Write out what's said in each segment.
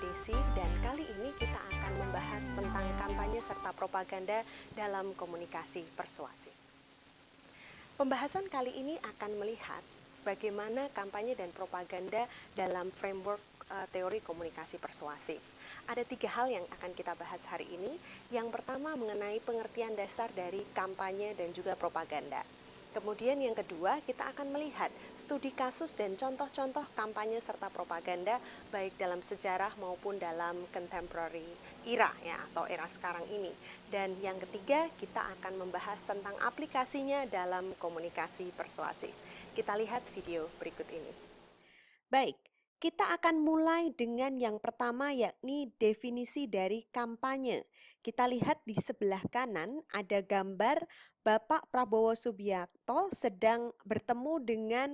Desi dan kali ini kita akan membahas tentang kampanye serta propaganda dalam komunikasi persuasif. Pembahasan kali ini akan melihat bagaimana kampanye dan propaganda dalam framework teori komunikasi persuasif. Ada 3 hal yang akan kita bahas hari ini. Yang pertama mengenai pengertian dasar dari kampanye dan juga propaganda. Kemudian yang kedua, kita akan melihat studi kasus dan contoh-contoh kampanye serta propaganda baik dalam sejarah maupun dalam contemporary era ya atau era sekarang ini. Dan yang ketiga, kita akan membahas tentang aplikasinya dalam komunikasi persuasif. Kita lihat video berikut ini. Baik, kita akan mulai dengan yang pertama yakni definisi dari kampanye. Kita lihat di sebelah kanan ada gambar Bapak Prabowo Subianto sedang bertemu dengan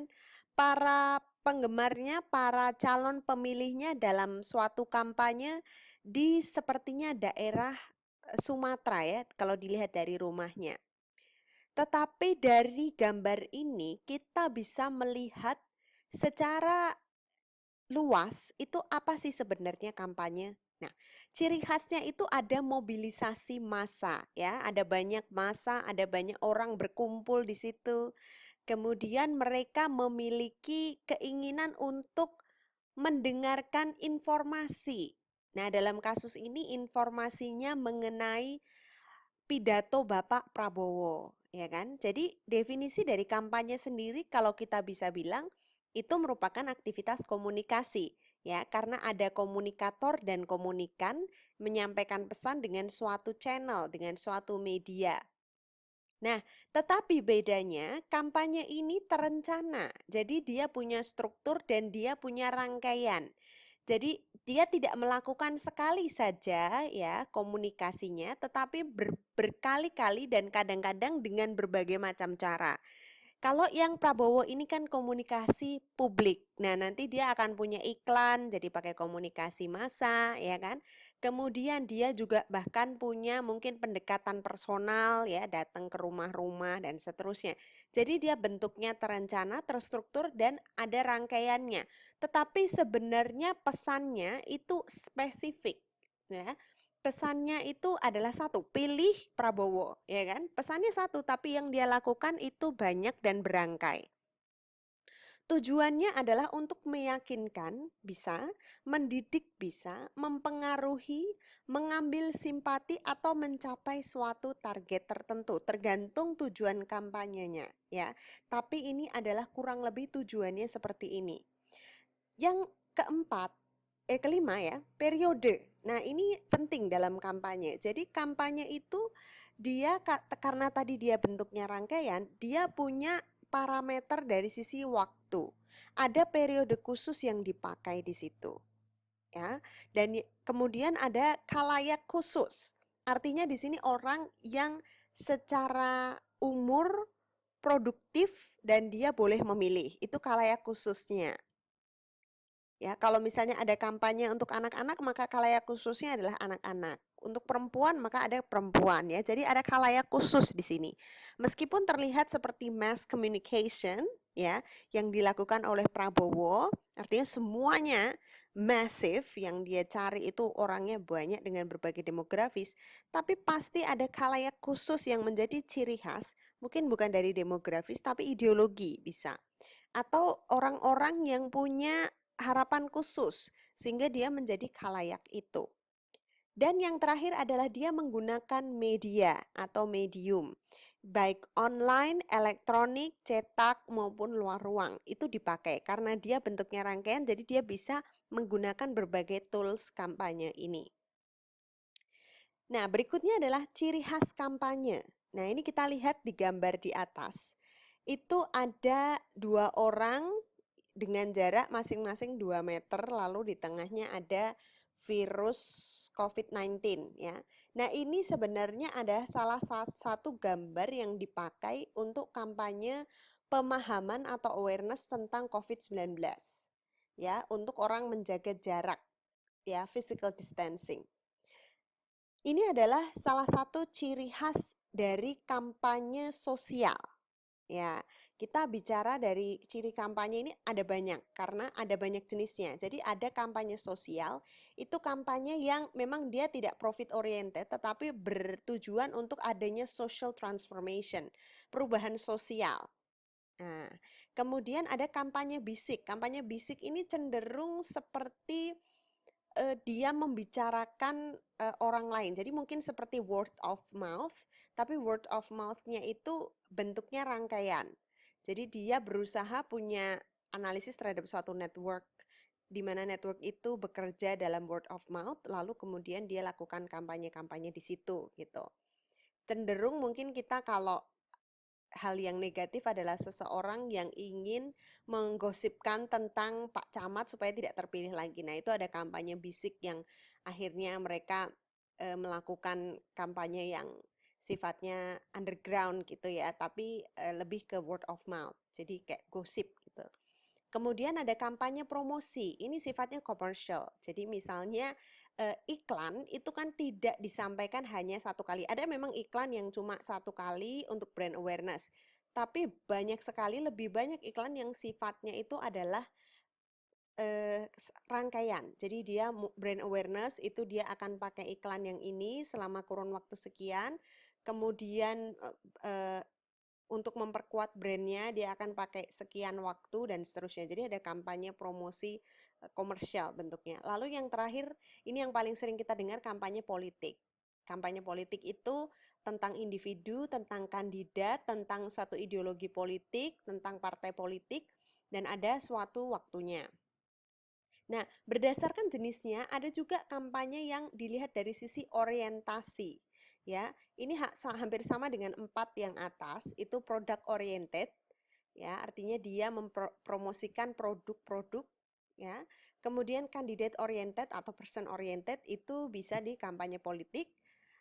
para penggemarnya, para calon pemilihnya dalam suatu kampanye di sepertinya daerah Sumatera ya, kalau dilihat dari rumahnya. Tetapi dari gambar ini kita bisa melihat secara luas itu apa sih sebenarnya kampanye? Nah, ciri khasnya itu ada mobilisasi massa ya, ada banyak massa, ada banyak orang berkumpul di situ. Kemudian mereka memiliki keinginan untuk mendengarkan informasi. Nah, dalam kasus ini informasinya mengenai pidato Bapak Prabowo, ya kan? Jadi definisi dari kampanye sendiri kalau kita bisa bilang itu merupakan aktivitas komunikasi, ya, karena ada komunikator dan komunikan menyampaikan pesan dengan suatu channel, dengan suatu media. Nah, tetapi bedanya kampanye ini terencana. Jadi dia punya struktur dan dia punya rangkaian. Jadi dia tidak melakukan sekali saja ya komunikasinya, tetapi berkali-kali dan kadang-kadang dengan berbagai macam cara. Kalau yang Prabowo ini kan komunikasi publik. Nah, nanti dia akan punya iklan, jadi pakai komunikasi massa, ya kan? Kemudian dia juga bahkan punya mungkin pendekatan personal, ya, datang ke rumah-rumah dan seterusnya. Jadi dia bentuknya terencana, terstruktur, dan ada rangkaiannya. Tetapi sebenarnya pesannya itu spesifik, ya. Pesannya itu adalah satu, pilih Prabowo, ya kan? Pesannya satu, tapi yang dia lakukan itu banyak dan berangkai. Tujuannya adalah untuk meyakinkan bisa, mendidik bisa, mempengaruhi, mengambil simpati atau mencapai suatu target tertentu, tergantung tujuan kampanyenya, ya. Tapi ini adalah kurang lebih tujuannya seperti ini. Yang kelima ya, periode. Nah, ini penting dalam kampanye. Jadi kampanye itu dia karena tadi dia bentuknya rangkaian, dia punya parameter dari sisi waktu. Ada periode khusus yang dipakai di situ. Ya. Dan kemudian ada khalayak khusus. Artinya di sini orang yang secara umur produktif dan dia boleh memilih. Itu khalayak khususnya. Ya, kalau misalnya ada kampanye untuk anak-anak, maka khalayak khususnya adalah anak-anak. Untuk perempuan, maka ada perempuan ya. Jadi ada khalayak khusus di sini. Meskipun terlihat seperti mass communication ya, yang dilakukan oleh Prabowo, artinya semuanya masif yang dia cari itu orangnya banyak dengan berbagai demografis, tapi pasti ada khalayak khusus yang menjadi ciri khas, mungkin bukan dari demografis tapi ideologi bisa. Atau orang-orang yang punya harapan khusus sehingga dia menjadi khalayak itu. Dan yang terakhir adalah dia menggunakan media atau medium, baik online, elektronik, cetak maupun luar ruang itu dipakai karena dia bentuknya rangkaian, jadi dia bisa menggunakan berbagai tools kampanye ini. Nah, berikutnya adalah ciri khas kampanye. Nah, ini kita lihat di gambar di atas. Itu ada 2 orang dengan jarak masing-masing 2 meter, lalu di tengahnya ada virus COVID-19 ya. Nah, ini sebenarnya ada salah satu gambar yang dipakai untuk kampanye pemahaman atau awareness tentang COVID-19 ya, untuk orang menjaga jarak ya, physical distancing. Ini adalah salah satu ciri khas dari kampanye sosial. Ya, Kita bicara dari ciri kampanye ini ada banyak, karena ada banyak jenisnya. Jadi ada kampanye sosial, itu kampanye yang memang dia tidak profit oriented, tetapi bertujuan untuk adanya social transformation, perubahan sosial. Nah, kemudian ada kampanye bisik. Kampanye bisik ini cenderung seperti dia membicarakan orang lain. Jadi mungkin seperti word of mouth, tapi word of mouth-nya itu bentuknya rangkaian. Jadi dia berusaha punya analisis terhadap suatu network, di mana network itu bekerja dalam word of mouth, lalu kemudian dia lakukan kampanye-kampanye di situ gitu. Cenderung mungkin kita kalau hal yang negatif adalah seseorang yang ingin menggosipkan tentang Pak Camat supaya tidak terpilih lagi. Nah, itu ada kampanye bisik yang akhirnya mereka melakukan kampanye yang sifatnya underground gitu ya, tapi lebih ke word of mouth. Jadi kayak gosip gitu. Kemudian ada kampanye promosi, ini sifatnya commercial. Jadi misalnya iklan itu kan tidak disampaikan hanya satu kali. Ada memang iklan yang cuma satu kali untuk brand awareness, tapi banyak sekali, lebih banyak iklan yang sifatnya itu adalah rangkaian. Jadi dia brand awareness itu dia akan pakai iklan yang ini selama kurun waktu sekian, kemudian untuk memperkuat brandnya dia akan pakai sekian waktu dan seterusnya. Jadi ada kampanye promosi komersial bentuknya. Lalu yang terakhir, ini yang paling sering kita dengar, kampanye politik. Kampanye politik itu tentang individu, tentang kandidat, tentang satu ideologi politik, tentang partai politik, dan ada suatu waktunya. Nah, berdasarkan jenisnya ada juga kampanye yang dilihat dari sisi orientasi. Ya, ini hampir sama dengan 4 yang atas, itu product oriented, ya, artinya dia mempromosikan produk-produk, ya. Kemudian candidate oriented atau person oriented itu bisa di kampanye politik.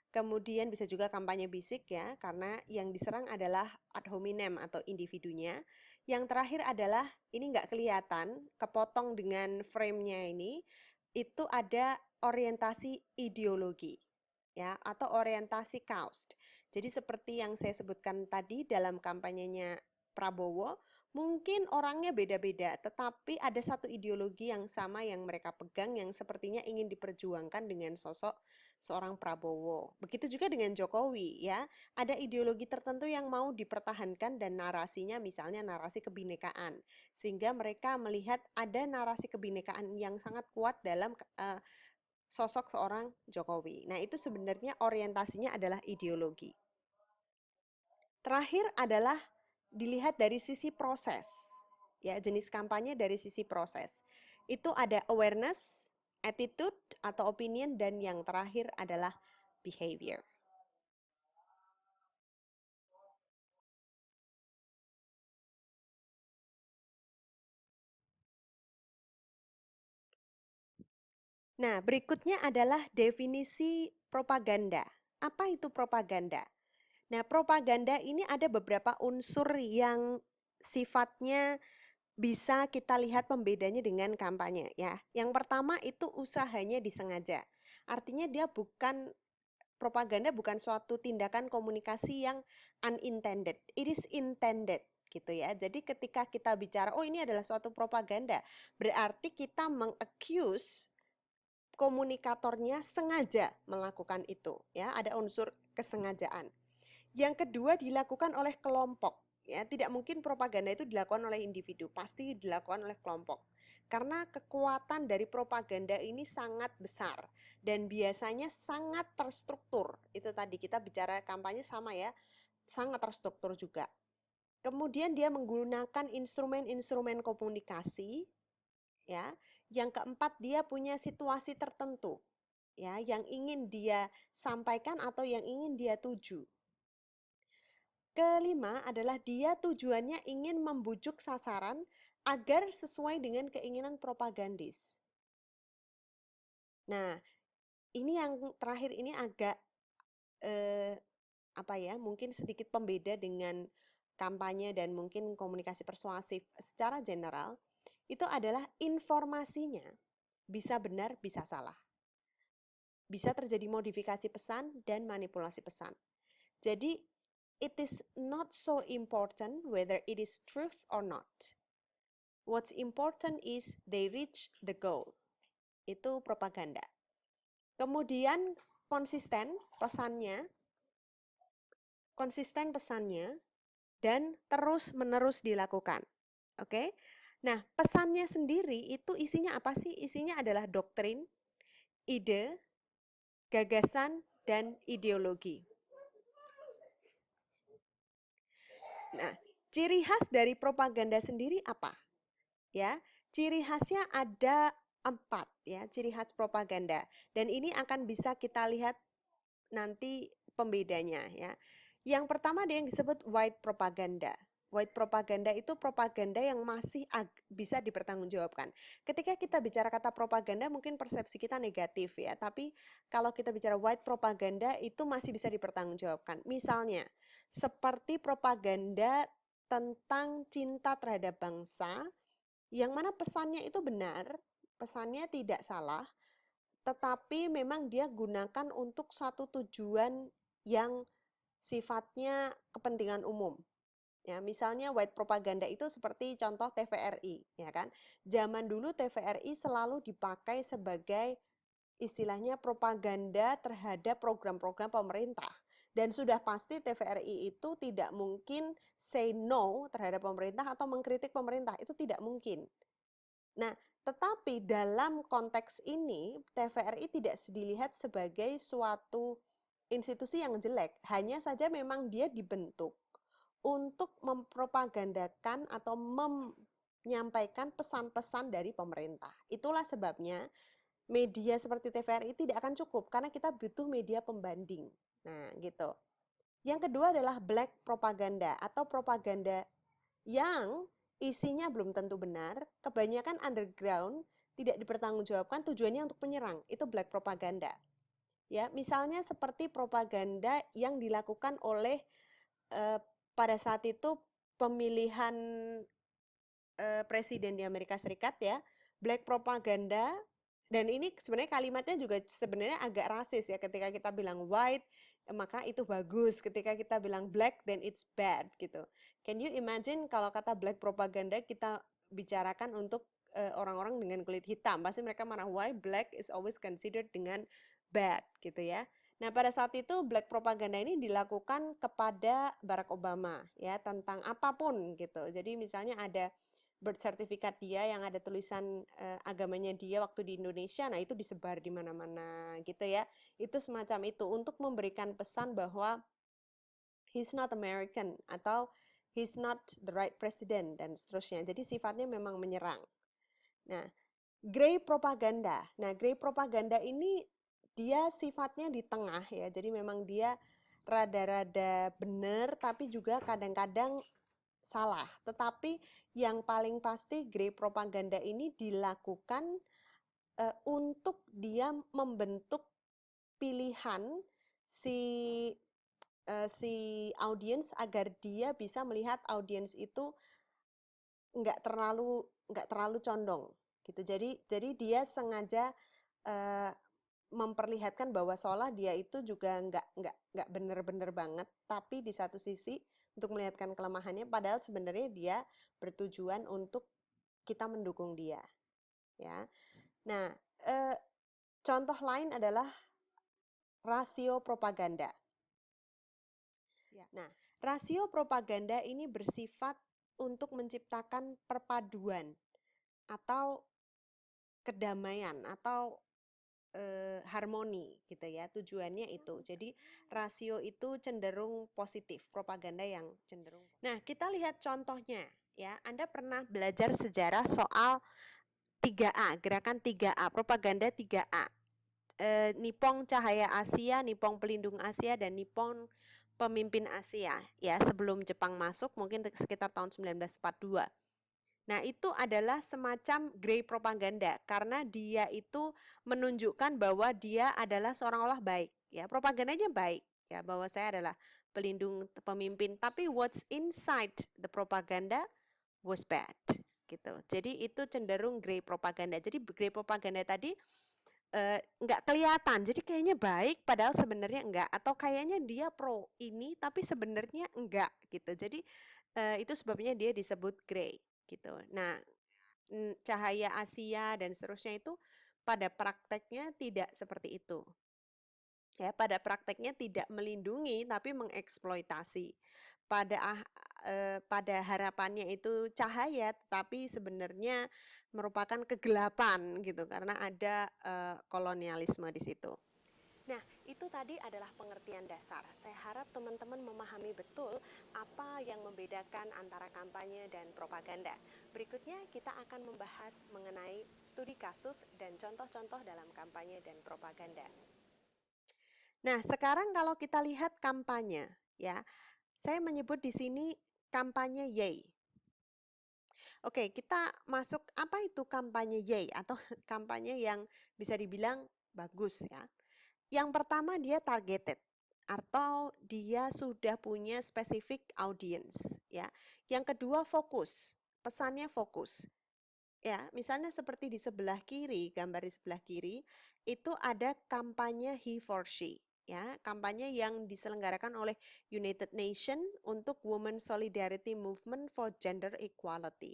Kemudian bisa juga kampanye bisik ya, karena yang diserang adalah ad hominem atau individunya. Yang terakhir adalah, ini nggak kelihatan, kepotong dengan frame-nya ini, itu ada orientasi ideologi ya, atau orientasi caust. Jadi seperti yang saya sebutkan tadi dalam kampanyenya Prabowo, mungkin orangnya beda-beda, tetapi ada satu ideologi yang sama yang mereka pegang yang sepertinya ingin diperjuangkan dengan sosok seorang Prabowo. Begitu juga dengan Jokowi ya, ada ideologi tertentu yang mau dipertahankan dan narasinya misalnya narasi kebinekaan. Sehingga mereka melihat ada narasi kebinekaan yang sangat kuat dalam sosok seorang Jokowi. Nah, itu sebenarnya orientasinya adalah ideologi. Terakhir adalah dilihat dari sisi proses. Ya, jenis kampanye dari sisi proses. Itu ada awareness, attitude atau opinion, dan yang terakhir adalah behavior. Nah, berikutnya adalah definisi propaganda. Apa itu propaganda? Nah, propaganda ini ada beberapa unsur yang sifatnya bisa kita lihat pembedanya dengan kampanye ya. Yang pertama itu usahanya disengaja. Artinya dia bukan, propaganda bukan suatu tindakan komunikasi yang unintended. It is intended gitu ya. Jadi ketika kita bicara, oh ini adalah suatu propaganda, berarti kita mengaccuse komunikatornya sengaja melakukan itu ya, ada unsur kesengajaan. Yang kedua dilakukan oleh kelompok ya, tidak mungkin propaganda itu dilakukan oleh individu, pasti dilakukan oleh kelompok. Karena kekuatan dari propaganda ini sangat besar dan biasanya sangat terstruktur. Itu tadi kita bicara kampanye sama ya, sangat terstruktur juga. Kemudian dia menggunakan instrumen-instrumen komunikasi ya. Yang keempat, dia punya situasi tertentu ya yang ingin dia sampaikan atau yang ingin dia tuju. Kelima adalah dia tujuannya ingin membujuk sasaran agar sesuai dengan keinginan propagandis. Nah, ini yang terakhir ini agak mungkin sedikit pembeda dengan kampanye dan mungkin komunikasi persuasif secara general. Itu adalah informasinya bisa benar, bisa salah. Bisa terjadi modifikasi pesan dan manipulasi pesan. Jadi it is not so important whether it is truth or not. What's important is they reach the goal. Itu propaganda. Kemudian konsisten pesannya, dan terus-menerus dilakukan. Oke? Nah, pesannya sendiri itu isinya apa sih? Isinya adalah doktrin, ide, gagasan, dan ideologi. Nah, ciri khas dari propaganda sendiri apa? Ya, ciri khasnya ada 4 ya, ciri khas propaganda. Dan ini akan bisa kita lihat nanti pembedanya ya. Yang pertama ada yang disebut white propaganda. White propaganda itu propaganda yang masih bisa dipertanggungjawabkan. Ketika kita bicara kata propaganda mungkin persepsi kita negatif ya, tapi kalau kita bicara white propaganda itu masih bisa dipertanggungjawabkan. Misalnya, seperti propaganda tentang cinta terhadap bangsa, yang mana pesannya itu benar, pesannya tidak salah, tetapi memang dia gunakan untuk satu tujuan yang sifatnya kepentingan umum. Ya, misalnya white propaganda itu seperti contoh TVRI, ya kan? Zaman dulu TVRI selalu dipakai sebagai istilahnya propaganda terhadap program-program pemerintah. Dan sudah pasti TVRI itu tidak mungkin say no terhadap pemerintah atau mengkritik pemerintah, itu tidak mungkin. Nah, tetapi dalam konteks ini TVRI tidak dilihat sebagai suatu institusi yang jelek, hanya saja memang dia dibentuk untuk mempropagandakan atau menyampaikan pesan-pesan dari pemerintah. Itulah sebabnya media seperti TVRI tidak akan cukup karena kita butuh media pembanding. Nah, gitu. Yang kedua adalah black propaganda atau propaganda yang isinya belum tentu benar, kebanyakan underground, tidak dipertanggungjawabkan, tujuannya untuk menyerang. Itu black propaganda. Ya, misalnya seperti propaganda yang dilakukan oleh pada saat itu pemilihan presiden di Amerika Serikat ya, black propaganda, dan ini sebenarnya kalimatnya juga sebenarnya agak rasis ya, ketika kita bilang white maka itu bagus, ketika kita bilang black then it's bad gitu. Can you imagine kalau kata black propaganda kita bicarakan untuk orang-orang dengan kulit hitam, pasti mereka marah, why black is always considered dengan bad gitu ya. Nah, pada saat itu black propaganda ini dilakukan kepada Barack Obama ya, tentang apapun gitu. Jadi misalnya ada birth certificate dia yang ada tulisan agamanya dia waktu di Indonesia, nah itu disebar di mana-mana gitu ya. Itu semacam itu untuk memberikan pesan bahwa he's not American atau he's not the right president dan seterusnya. Jadi sifatnya memang menyerang. Nah, grey propaganda. Nah, grey propaganda ini dia sifatnya di tengah ya. Jadi memang dia rada-rada benar tapi juga kadang-kadang salah. Tetapi yang paling pasti grey propaganda ini dilakukan untuk dia membentuk pilihan si audiens agar dia bisa melihat audiens itu nggak terlalu condong gitu. Jadi dia sengaja memperlihatkan bahwa seolah dia itu juga nggak bener-bener banget, tapi di satu sisi untuk melihatkan kelemahannya, padahal sebenarnya dia bertujuan untuk kita mendukung dia, ya. Nah, contoh lain adalah rasio propaganda. Nah, rasio propaganda ini bersifat untuk menciptakan perpaduan atau kedamaian atau harmoni gitu ya, tujuannya itu. Jadi rasio itu cenderung positif, propaganda yang cenderung. Nah, kita lihat contohnya ya. Anda pernah belajar sejarah soal 3A, gerakan 3A, propaganda 3A. Nippon Cahaya Asia, Nippon Pelindung Asia, dan Nippon Pemimpin Asia ya, sebelum Jepang masuk mungkin sekitar tahun 1942. Nah, itu adalah semacam grey propaganda karena dia itu menunjukkan bahwa dia adalah seorang Allah baik, ya. Propagandanya baik, ya, bahwa saya adalah pelindung pemimpin, tapi what's inside the propaganda was bad, gitu. Jadi itu cenderung grey propaganda. Jadi grey propaganda tadi nggak kelihatan. Jadi kayaknya baik padahal sebenarnya enggak, atau kayaknya dia pro ini tapi sebenarnya enggak gitu. Jadi itu sebabnya dia disebut gray gitu. Nah, cahaya Asia dan seterusnya itu pada prakteknya tidak seperti itu. Ya, pada prakteknya tidak melindungi tapi mengeksploitasi. Pada harapannya itu cahaya, tetapi sebenarnya merupakan kegelapan gitu karena ada kolonialisme di situ. Nah, itu tadi adalah pengertian dasar. Saya harap teman-teman memahami betul apa yang membedakan antara kampanye dan propaganda. Berikutnya kita akan membahas mengenai studi kasus dan contoh-contoh dalam kampanye dan propaganda. Nah, sekarang kalau kita lihat kampanye, ya, saya menyebut di sini kampanye Yay. Oke, kita masuk apa itu kampanye Yay atau kampanye yang bisa dibilang bagus ya. Yang pertama dia targeted atau dia sudah punya specific audience ya. Yang kedua fokus, pesannya fokus. Ya, misalnya seperti di sebelah kiri, gambar di sebelah kiri, itu ada kampanye He for She, ya, kampanye yang diselenggarakan oleh United Nations untuk Women Solidarity Movement for Gender Equality.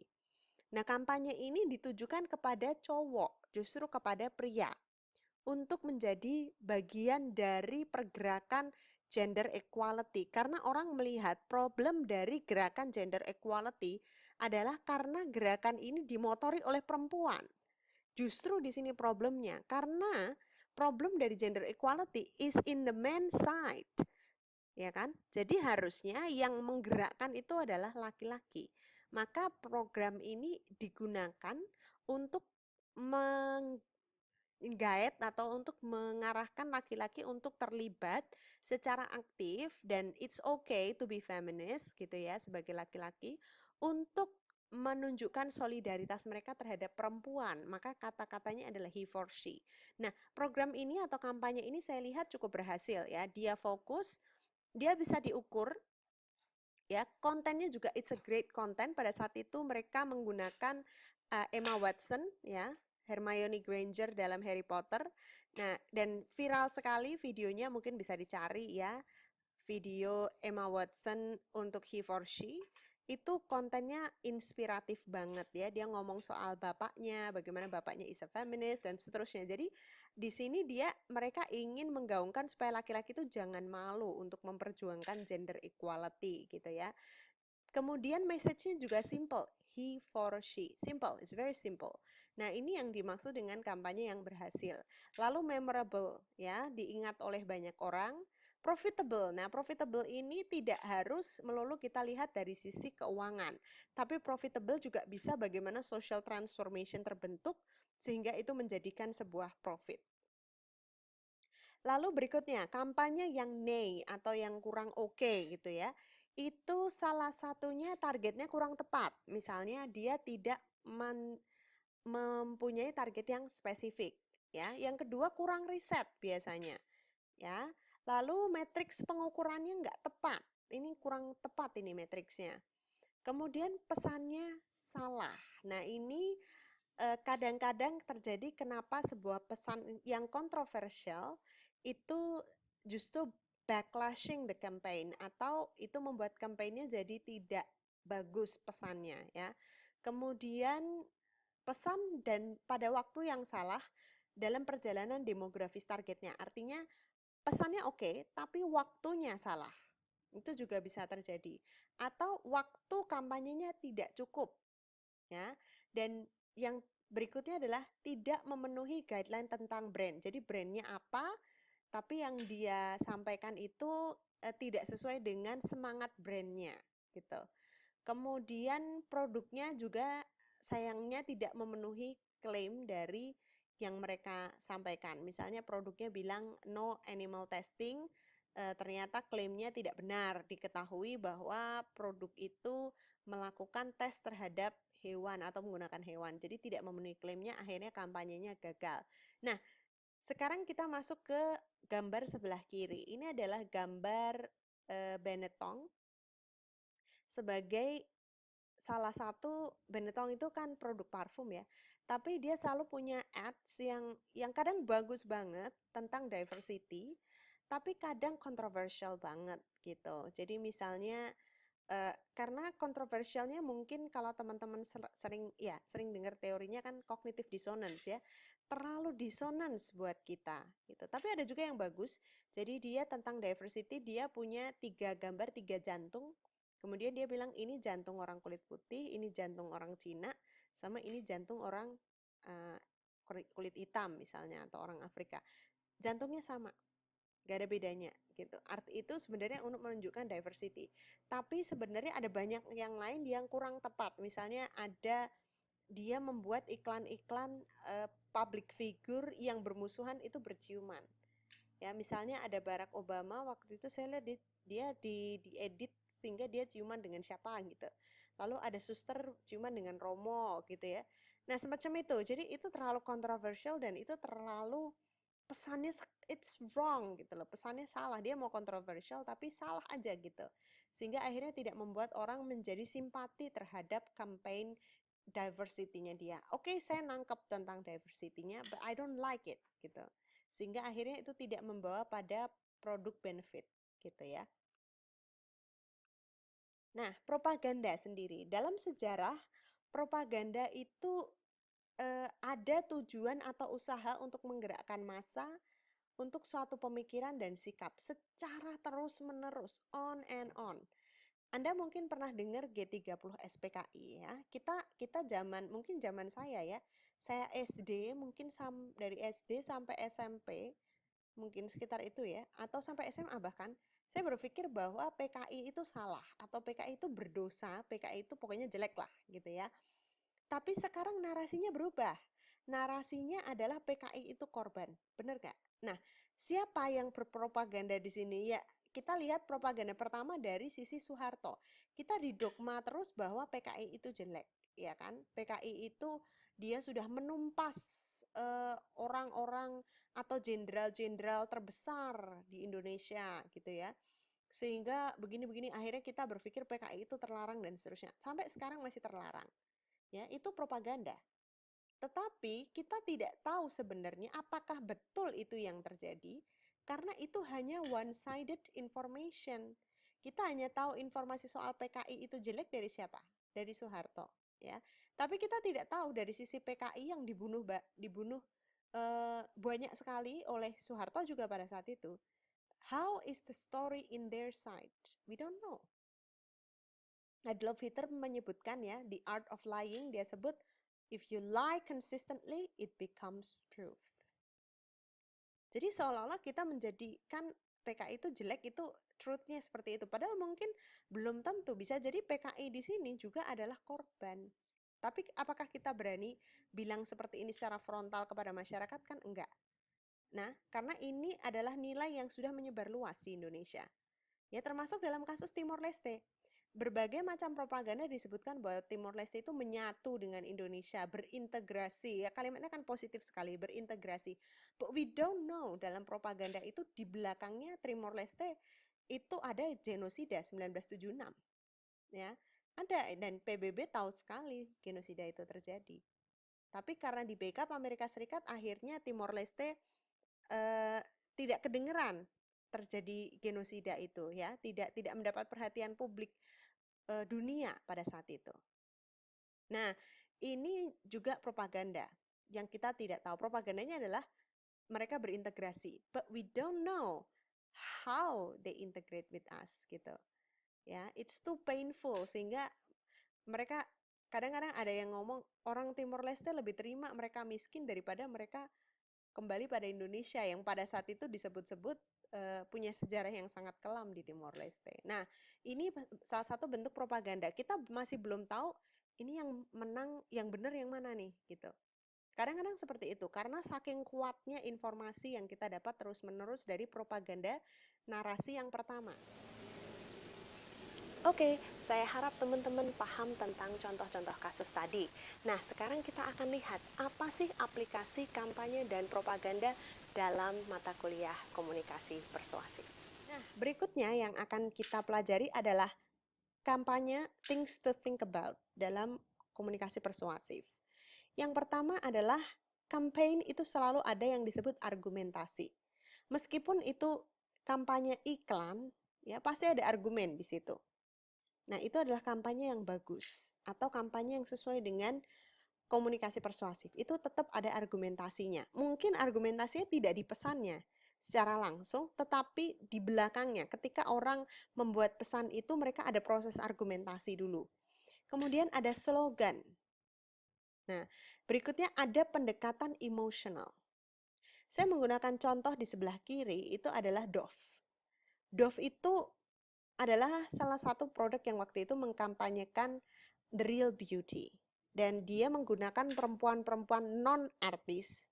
Nah, kampanye ini ditujukan kepada cowok, justru kepada pria, untuk menjadi bagian dari pergerakan gender equality. Karena orang melihat problem dari gerakan gender equality adalah karena gerakan ini dimotori oleh perempuan. Justru di sini problemnya, karena problem dari gender equality is in the man side. Ya kan? Jadi harusnya yang menggerakkan itu adalah laki-laki. Maka program ini digunakan untuk guide atau untuk mengarahkan laki-laki untuk terlibat secara aktif, dan it's okay to be feminist gitu ya sebagai laki-laki, untuk menunjukkan solidaritas mereka terhadap perempuan. Maka kata-katanya adalah he for she. Nah, program ini atau kampanye ini saya lihat cukup berhasil ya. Dia fokus, dia bisa diukur ya, kontennya juga it's a great content. Pada saat itu mereka menggunakan Emma Watson ya, Hermione Granger dalam Harry Potter. Nah, dan viral sekali videonya, mungkin bisa dicari ya. Video Emma Watson untuk He for She itu kontennya inspiratif banget ya. Dia ngomong soal bapaknya, bagaimana bapaknya is a feminist dan seterusnya. Jadi di sini mereka ingin menggaungkan supaya laki-laki itu jangan malu untuk memperjuangkan gender equality gitu ya. Kemudian message-nya juga simple, he for she. Simple, it's very simple. Nah, ini yang dimaksud dengan kampanye yang berhasil. Lalu memorable, ya, diingat oleh banyak orang. Profitable. Nah, profitable ini tidak harus melulu kita lihat dari sisi keuangan, tapi profitable juga bisa bagaimana social transformation terbentuk sehingga itu menjadikan sebuah profit. Lalu berikutnya, kampanye yang nay atau yang kurang oke gitu ya. Itu salah satunya targetnya kurang tepat. Misalnya dia tidak mempunyai target yang spesifik ya. Yang kedua kurang riset biasanya ya. Lalu matriks pengukurannya nggak tepat. Ini kurang tepat ini matriksnya. Kemudian pesannya salah. Nah, ini kadang-kadang terjadi kenapa sebuah pesan yang kontroversial itu justru backlashing the campaign, atau itu membuat kampanye jadi tidak bagus pesannya ya. Kemudian pesan dan pada waktu yang salah dalam perjalanan demografis targetnya. Artinya pesannya oke, tapi waktunya salah. Itu juga bisa terjadi. Atau waktu kampanyenya tidak cukup ya. Dan yang berikutnya adalah tidak memenuhi guideline tentang brand. Jadi brandnya apa, tapi yang dia sampaikan itu tidak sesuai dengan semangat brandnya gitu. Kemudian produknya juga sayangnya tidak memenuhi klaim dari yang mereka sampaikan. Misalnya produknya bilang no animal testing, ternyata klaimnya tidak benar. Diketahui bahwa produk itu melakukan tes terhadap hewan atau menggunakan hewan. Jadi tidak memenuhi klaimnya, akhirnya kampanyenya gagal. Nah, sekarang kita masuk ke gambar sebelah kiri. Ini adalah gambar Benetton sebagai salah satu. Benetton itu kan produk parfum ya. tapi dia selalu punya ads yang kadang bagus banget tentang diversity, tapi kadang kontroversial banget gitu. Jadi misalnya karena kontroversialnya mungkin kalau teman-teman sering dengar teorinya kan cognitive dissonance ya, terlalu dissonance buat kita gitu. Tapi ada juga yang bagus. Jadi dia tentang diversity, dia punya 3 gambar 3 jantung. Kemudian dia bilang ini jantung orang kulit putih, ini jantung orang Cina, sama ini jantung orang uh, kulit hitam misalnya atau orang Afrika. Jantungnya sama, gak ada bedanya gitu. Arti itu sebenarnya untuk menunjukkan diversity. Tapi sebenarnya ada banyak yang lain yang kurang tepat. Misalnya ada dia membuat iklan-iklan public figure yang bermusuhan itu berciuman. Ya, misalnya ada Barack Obama, waktu itu saya lihat dia diedit sehingga dia ciuman dengan siapa gitu. Lalu ada suster ciuman dengan Romo gitu ya. Nah, semacam itu. Jadi itu terlalu kontroversial dan itu terlalu pesannya it's wrong gitu loh. Pesannya salah. Dia mau kontroversial tapi salah aja gitu. Sehingga akhirnya tidak membuat orang menjadi simpati terhadap campaign diversity-nya dia. Oke, saya nangkep tentang diversity-nya, but I don't like it gitu. Sehingga akhirnya itu tidak membawa pada produk benefit gitu ya. Nah, propaganda sendiri. Dalam sejarah, propaganda itu ada tujuan atau usaha untuk menggerakkan massa untuk suatu pemikiran dan sikap secara terus-menerus, on and on. Anda mungkin pernah dengar G30 SPKI ya. Kita mungkin zaman saya ya. Saya SD mungkin dari SD sampai SMP mungkin sekitar itu ya, atau sampai SMA bahkan, saya berpikir bahwa PKI itu salah atau PKI itu berdosa, PKI itu pokoknya jelek lah gitu ya. Tapi sekarang narasinya berubah. Narasinya adalah PKI itu korban. Benar gak? Nah, siapa yang berpropaganda di sini? Ya, kita lihat propaganda pertama dari sisi Soeharto. Kita didogma terus bahwa PKI itu jelek, ya kan? PKI itu dia sudah menumpas orang-orang atau jenderal-jenderal terbesar di Indonesia gitu ya. Sehingga begini-begini akhirnya kita berpikir PKI itu terlarang dan seterusnya. Sampai sekarang masih terlarang. Ya, itu propaganda. Tetapi kita tidak tahu sebenarnya apakah betul itu yang terjadi karena itu hanya one-sided information. Kita hanya tahu informasi soal PKI itu jelek dari siapa? Dari Soeharto, ya. Tapi kita tidak tahu dari sisi PKI yang dibunuh banyak sekali oleh Soeharto juga pada saat itu. How is the story in their side? We don't know. Adolf Hitler menyebutkan ya, The Art of Lying, dia sebut, if you lie consistently, it becomes truth. Jadi seolah-olah kita menjadikan PKI itu jelek, itu truth-nya seperti itu. Padahal mungkin belum tentu, bisa jadi PKI di sini juga adalah korban. Tapi apakah kita berani bilang seperti ini secara frontal kepada masyarakat? Kan enggak. Nah, karena ini adalah nilai yang sudah menyebar luas di Indonesia. Ya, termasuk dalam kasus Timor Leste. Berbagai macam propaganda disebutkan bahwa Timor Leste itu menyatu dengan Indonesia, berintegrasi. Ya, kalimatnya kan positif sekali, berintegrasi. But we don't know dalam propaganda itu di belakangnya Timor Leste itu ada genosida 1976. Ya, ada, dan PBB tahu sekali genosida itu terjadi. Tapi karena di backup Amerika Serikat, akhirnya Timor Leste tidak kedengeran terjadi genosida itu ya, tidak mendapat perhatian publik dunia pada saat itu. Nah, ini juga propaganda yang kita tidak tahu. Propagandanya adalah mereka berintegrasi, but we don't know how they integrate with us gitu. Ya, it's too painful sehingga mereka kadang-kadang ada yang ngomong orang Timor Leste lebih terima mereka miskin daripada mereka kembali pada Indonesia yang pada saat itu disebut-sebut punya sejarah yang sangat kelam di Timor Leste. Nah, ini salah satu bentuk propaganda. Kita masih belum tahu ini yang menang, yang benar yang mana nih, gitu. Kadang-kadang seperti itu, karena saking kuatnya informasi yang kita dapat terus-menerus dari propaganda narasi yang pertama. Oke, saya harap teman-teman paham tentang contoh-contoh kasus tadi. Nah, sekarang kita akan lihat apa sih aplikasi kampanye dan propaganda dalam mata kuliah komunikasi persuasif. Nah, berikutnya yang akan kita pelajari adalah kampanye things to think about dalam komunikasi persuasif. Yang pertama adalah campaign itu selalu ada yang disebut argumentasi. Meskipun itu kampanye iklan, ya pasti ada argumen di situ. Nah, itu adalah kampanye yang bagus atau kampanye yang sesuai dengan komunikasi persuasif. Itu tetap ada argumentasinya. Mungkin argumentasinya tidak di pesannya secara langsung, tetapi di belakangnya ketika orang membuat pesan itu mereka ada proses argumentasi dulu. Kemudian ada slogan. Nah, berikutnya ada pendekatan emosional. Saya menggunakan contoh di sebelah kiri itu adalah Dove. Dove itu adalah salah satu produk yang waktu itu mengkampanyekan the real beauty. Dan dia menggunakan perempuan-perempuan non-artis,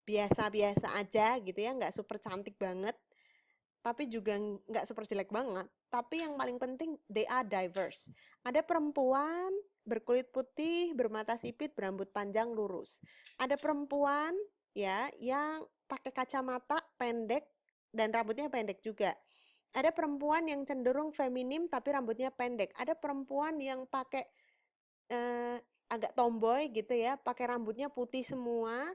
biasa-biasa aja gitu ya, nggak super cantik banget, tapi juga nggak super jelek banget. Tapi yang paling penting, they are diverse. Ada perempuan berkulit putih, bermata sipit, berambut panjang lurus. Ada perempuan ya yang pakai kacamata pendek dan rambutnya pendek juga. Ada perempuan yang cenderung feminim tapi rambutnya pendek. Ada perempuan yang pakai agak tomboy gitu ya, pakai rambutnya putih semua,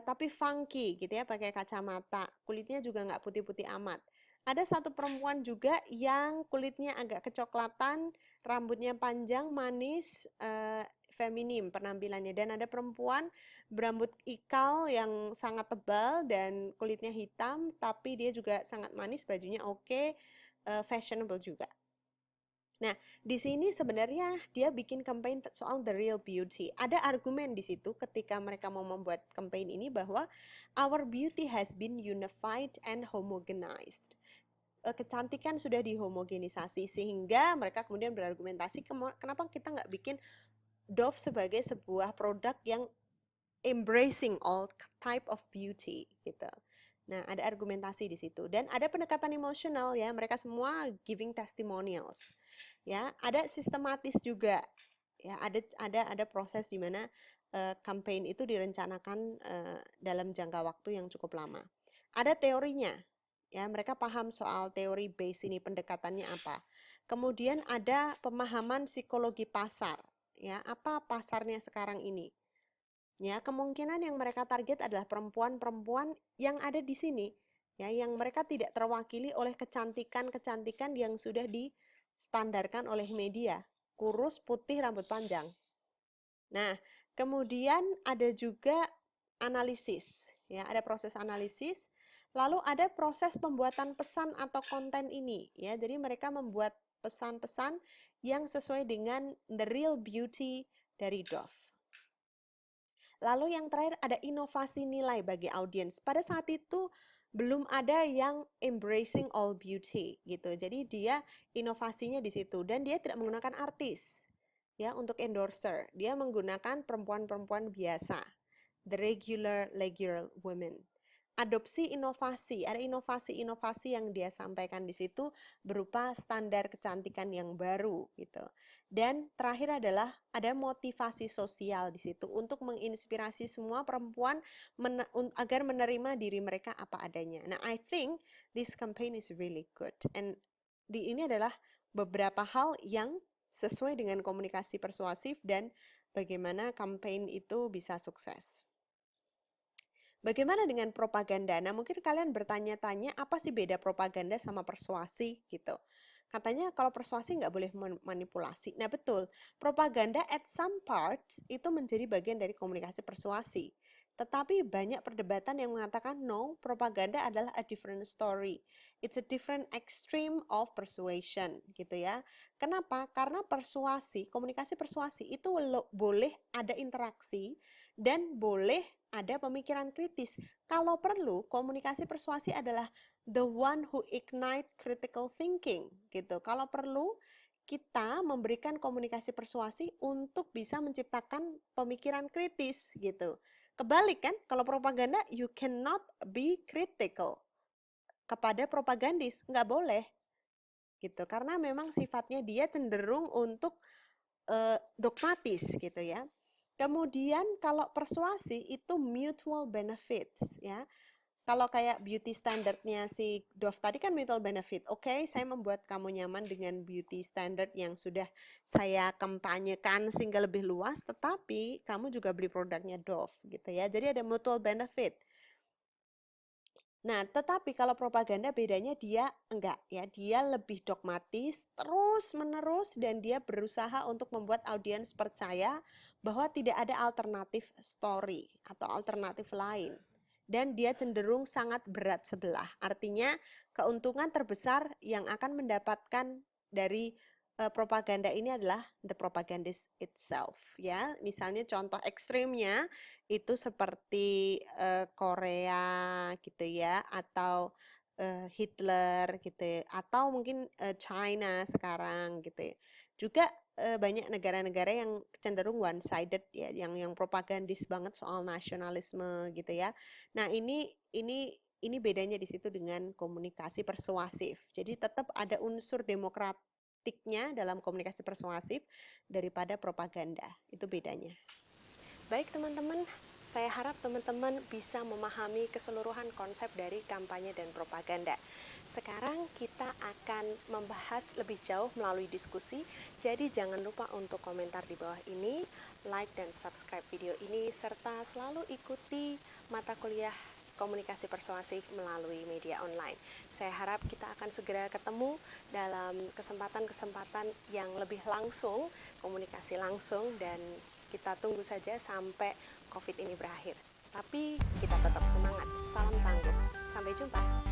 tapi funky gitu ya, pakai kacamata. Kulitnya juga nggak putih-putih amat. Ada satu perempuan juga yang kulitnya agak kecoklatan, rambutnya panjang, manis, feminim penampilannya. Dan ada perempuan berambut ikal yang sangat tebal dan kulitnya hitam, tapi dia juga sangat manis, bajunya oke, fashionable juga. Nah, di sini sebenarnya dia bikin campaign soal the real beauty. Ada argumen di situ ketika mereka mau membuat campaign ini bahwa our beauty has been unified and homogenized. Kecantikan sudah dihomogenisasi sehingga mereka kemudian berargumentasi kenapa kita nggak bikin Dove sebagai sebuah produk yang embracing all type of beauty gitu. Nah, ada argumentasi di situ dan ada pendekatan emosional ya, mereka semua giving testimonials. Ya, ada sistematis juga. Ya, ada proses di mana campaign itu direncanakan dalam jangka waktu yang cukup lama. Ada teorinya. Ya, mereka paham soal teori base ini, pendekatannya apa. Kemudian ada pemahaman psikologi pasar. Ya, apa pasarnya sekarang ini? Ya, kemungkinan yang mereka target adalah perempuan-perempuan yang ada di sini, ya, yang mereka tidak terwakili oleh kecantikan-kecantikan yang sudah distandarkan oleh media, kurus, putih, rambut panjang. Nah, kemudian ada juga analisis, ya, ada proses analisis, lalu ada proses pembuatan pesan atau konten ini, ya, jadi mereka membuat pesan-pesan yang sesuai dengan the real beauty dari Dove. Lalu yang terakhir ada inovasi nilai bagi audiens. Pada saat itu belum ada yang embracing all beauty gitu. Jadi dia inovasinya di situ dan dia tidak menggunakan artis ya untuk endorser. Dia menggunakan perempuan-perempuan biasa, the regular women. Adopsi inovasi, ada inovasi-inovasi yang dia sampaikan di situ berupa standar kecantikan yang baru gitu. Dan terakhir adalah ada motivasi sosial di situ untuk menginspirasi semua perempuan agar menerima diri mereka apa adanya. Nah, I think this campaign is really good. And ini adalah beberapa hal yang sesuai dengan komunikasi persuasif dan bagaimana campaign itu bisa sukses. Bagaimana dengan propaganda? Nah, mungkin kalian bertanya-tanya apa sih beda propaganda sama persuasi gitu. Katanya kalau persuasi nggak boleh manipulasi. Nah, betul. Propaganda at some parts itu menjadi bagian dari komunikasi persuasi. Tetapi banyak perdebatan yang mengatakan no, propaganda adalah a different story. It's a different extreme of persuasion gitu ya. Kenapa? Karena persuasi, komunikasi persuasi itu boleh ada interaksi dan boleh ada pemikiran kritis. Kalau perlu, komunikasi persuasi adalah the one who ignite critical thinking gitu. Kalau perlu, kita memberikan komunikasi persuasi untuk bisa menciptakan pemikiran kritis gitu. Kebalik kan, kalau propaganda you cannot be critical kepada propagandis, nggak boleh gitu. Karena memang sifatnya dia cenderung untuk dogmatis gitu ya. Kemudian kalau persuasi itu mutual benefits ya. kalau kayak beauty standardnya si Dove tadi kan mutual benefit. Oke, saya membuat kamu nyaman dengan beauty standard yang sudah saya kampanyekan sehingga lebih luas, tetapi kamu juga beli produknya Dove gitu ya. Jadi ada mutual benefit. Nah, tetapi kalau propaganda bedanya dia enggak ya, dia lebih dogmatis, terus-menerus dan dia berusaha untuk membuat audiens percaya bahwa tidak ada alternatif story atau alternatif lain. Dan dia cenderung sangat berat sebelah. Artinya, keuntungan terbesar yang akan mendapatkan dari propaganda ini adalah the propagandist itself ya. Misalnya contoh ekstrimnya itu seperti Korea gitu ya, atau Hitler gitu ya, atau mungkin China sekarang gitu ya. Juga banyak negara-negara yang cenderung one sided ya, yang propagandis banget soal nasionalisme gitu ya. Nah, ini bedanya di situ dengan komunikasi persuasif. Jadi tetap ada unsur demokratiknya dalam komunikasi persuasif daripada propaganda. Itu bedanya. Baik teman-teman, saya harap teman-teman bisa memahami keseluruhan konsep dari kampanye dan propaganda. Sekarang kita akan membahas lebih jauh melalui diskusi, jadi jangan lupa untuk komentar di bawah ini, like dan subscribe video ini, serta selalu ikuti mata kuliah komunikasi persuasif melalui media online. Saya harap kita akan segera ketemu dalam kesempatan-kesempatan yang lebih langsung, komunikasi langsung, dan kita tunggu saja sampai COVID ini berakhir. Tapi kita tetap semangat. Salam tangguh. Sampai jumpa.